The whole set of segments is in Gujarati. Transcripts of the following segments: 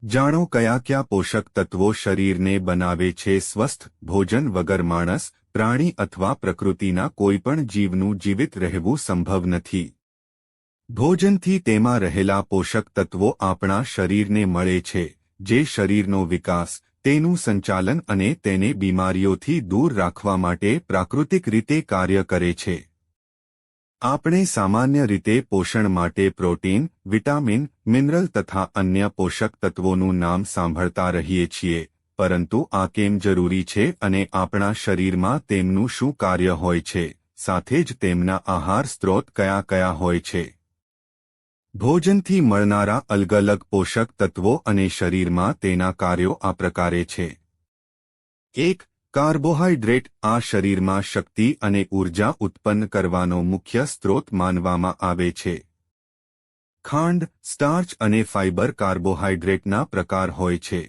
જાણો કયા કયા પોષક તત્વો શરીરને બનાવે છે સ્વસ્થ. ભોજન વગર માણસ, પ્રાણી અથવા પ્રકૃતિના કોઈપણ જીવનું જીવિત રહેવું સંભવ નથી. ભોજનથી તેમાં રહેલા પોષક તત્વો આપણા શરીરને મળે છે, જે શરીરનો વિકાસ, તેનું સંચાલન અને તેને બીમારીઓથી દૂર રાખવા માટે પ્રાકૃતિક રીતે કાર્ય કરે છે. આપણે સામાન્ય રીતે પોષણ માટે પ્રોટીન, વિટામિન, મિનરલ તથા અન્ય પોષક તત્વોનું નામ સાંભળતા રહીએ છીએ, પરંતુ આ કેમ જરૂરી છે અને આપણા શરીરમાં તેમનું શું કાર્ય હોય છે, સાથે જ તેમના આહાર સ્ત્રોત કયા કયા હોય છે. ભોજનથી મળનારા અલગ અલગ પોષક તત્વો અને શરીરમાં તેના કાર્યો આ પ્રકારે છે. 1. કાર્બોહાઈડ્રેટ. આ શરીરમાં શક્તિ અને ઊર્જા ઉત્પન્ન કરવાનો મુખ્ય સ્ત્રોત માનવામાં આવે છે. ખાંડ, સ્ટાર્ચ અને ફાઇબર કાર્બોહાઈડ્રેટના પ્રકાર હોય છે.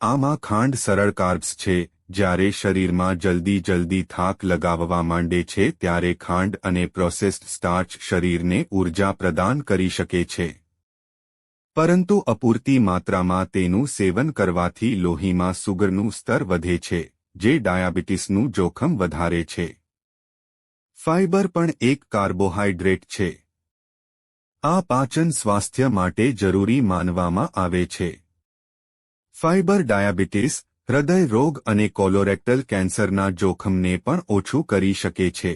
આમાં ખાંડ સરળ કાર્બ્સ છે. જ્યારે શરીરમાં જલ્દી થાક લગાવવા માંડે છે ત્યારે ખાંડ અને પ્રોસેસ્ડ સ્ટાર્ચ શરીરને ઊર્જા પ્રદાન કરી શકે છે. પરંતુ અપૂરતી માત્રામાં તેનું સેવન કરવાથી લોહીમાં સુગરનું સ્તર વધે છે, જે ડાયાબિટીસનું જોખમ વધારે છે. ફાઇબર પણ એક કાર્બોહાઈડ્રેટ છે. આ પાચન સ્વાસ્થ્ય માટે જરૂરી માનવામાં આવે છે. ફાઇબર ડાયાબિટીસ, હૃદય રોગ અને કોલોરેક્ટલ કેન્સરના જોખમને પણ ઓછું કરી શકે છે.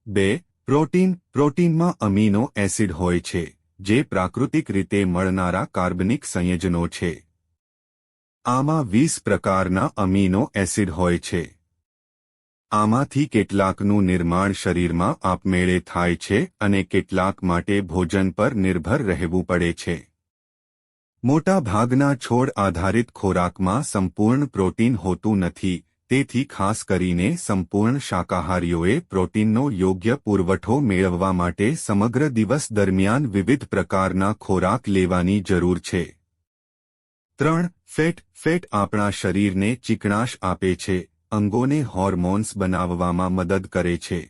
2. પ્રોટીન. પ્રોટીનમાં અમીનો એસિડ હોય છે, જે પ્રાકૃતિક રીતે મળનારા કાર્બનિક સંયોજનો છે. આમાં 20 પ્રકારના અમીનો એસિડ હોય છે. આમાંથી કેટલાકનું નિર્માણ શરીરમાં આપમેળે થાય છે અને કેટલાક માટે ભોજન પર નિર્ભર રહેવું પડે છે. મોટા ભાગના છોડ આધારિત ખોરાકમાં સંપૂર્ણ પ્રોટીન હોતું નથી, તેથી ખાસ કરીને સંપૂર્ણ શાકાહારીઓએ પ્રોટીનનો યોગ્ય પુરવઠો મેળવવા માટે સમગ્ર દિવસ દરમિયાન વિવિધ પ્રકારના ખોરાક લેવાની જરૂર છે. 3. ફેટ. ફેટ આપણા શરીરને ચીકણાશ આપે છે, અંગોને હોર્મોન્સ બનાવવામાં મદદ કરે છે.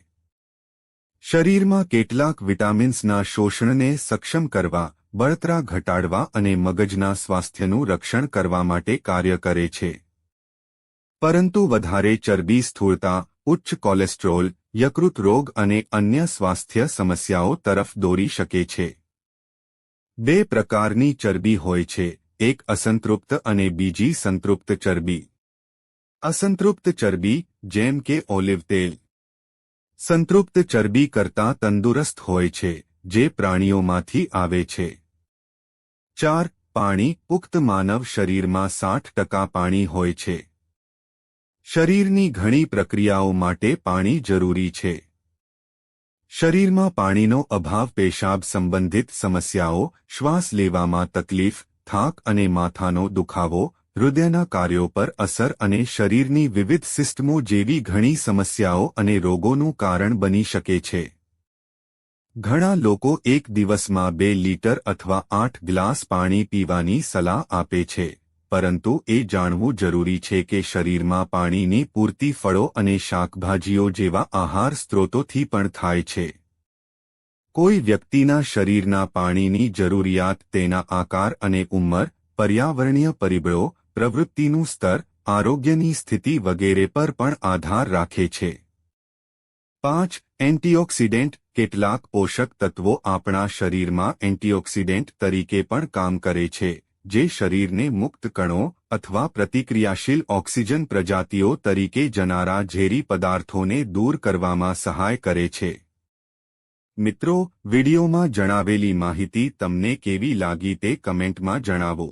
શરીરમાં કેટલાક વિટામિન્સના શોષણને સક્ષમ કરવા, બળતરા ઘટાડવા અને મગજના સ્વાસ્થ્યનું રક્ષણ કરવા માટે કાર્ય કરે છે. પરંતુ વધારે ચરબી સ્થૂળતા, ઉચ્ચ કોલેસ્ટ્રોલ, યકૃત રોગ અને અન્ય સ્વાસ્થ્ય સમસ્યાઓ તરફ દોરી શકે છે. 2 પ્રકારની ચરબી હોય છે, એક અસંતૃપ્ત અને બીજી સંતૃપ્ત ચરબી. અસંતૃપ્ત ચરબી, જેમ કે ઓલિવ તેલ, સંતૃપ્ત ચરબી કરતાં તંદુરસ્ત હોય છે, જે પ્રાણીઓમાંથી આવે છે. 4. પાણી. પુખ્ત માનવ શરીરમાં 60% પાણી હોય છે. શરીરની ઘણી પ્રક્રિયાઓ માટે પાણી જરૂરી છે. શરીરમાં પાણીનો અભાવ પેશાબ સંબંધિત સમસ્યાઓ, શ્વાસ લેવામાં તકલીફ, થાક અને માથાનો દુખાવો, હૃદયના કાર્યો પર અસર અને શરીરની વિવિધ સિસ્ટમો જેવી ઘણી સમસ્યાઓ અને રોગોનું કારણ બની શકે છે. ઘણા લોકો એક દિવસમાં 2 લીટર અથવા 8 ગ્લાસ પાણી પીવાની સલાહ આપે છે, પરંતુ એ જાણવું જરૂરી છે કે શરીરમાં પાણીની પૂર્તિ ફળો અને શાકભાજીઓ જેવા આહાર સ્ત્રોતોથી પણ થાય છે. કોઈ વ્યક્તિના શરીરના પાણીની જરૂરિયાત તેના આકાર અને ઉંમર, પર્યાવરણીય પરિબળો, પ્રવૃત્તિનું સ્તર, આરોગ્યની સ્થિતિ વગેરે પર પણ આધાર રાખે છે. 5. એન્ટીઓક્સિડન્ટ. કેટલાક પોષક તત્વો આપણા શરીરમાં એન્ટીઓક્સિડન્ટ તરીકે પણ કામ કરે છે, જે શરીરને મુક્ત કણો અથવા પ્રતિક્રિયાશીલ ઓક્સિજન પ્રજાતિઓ તરીકે જનારા ઝેરી પદાર્થોને દૂર કરવામાં સહાય કરે છે. મિત્રો, વિડિયોમાં જણાવેલી માહિતી તમને કેવી લાગી તે કમેન્ટમાં જણાવો.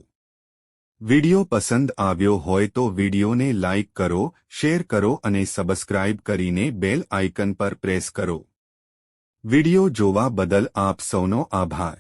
વિડિયો પસંદ આવ્યો હોય તો વિડિયોને લાઇક કરો, શેર કરો અને સબસ્ક્રાઇબ કરીને બેલ આઇકન પર પ્રેસ કરો. વિડિયો જોવા બદલ આપ સૌનો આભાર.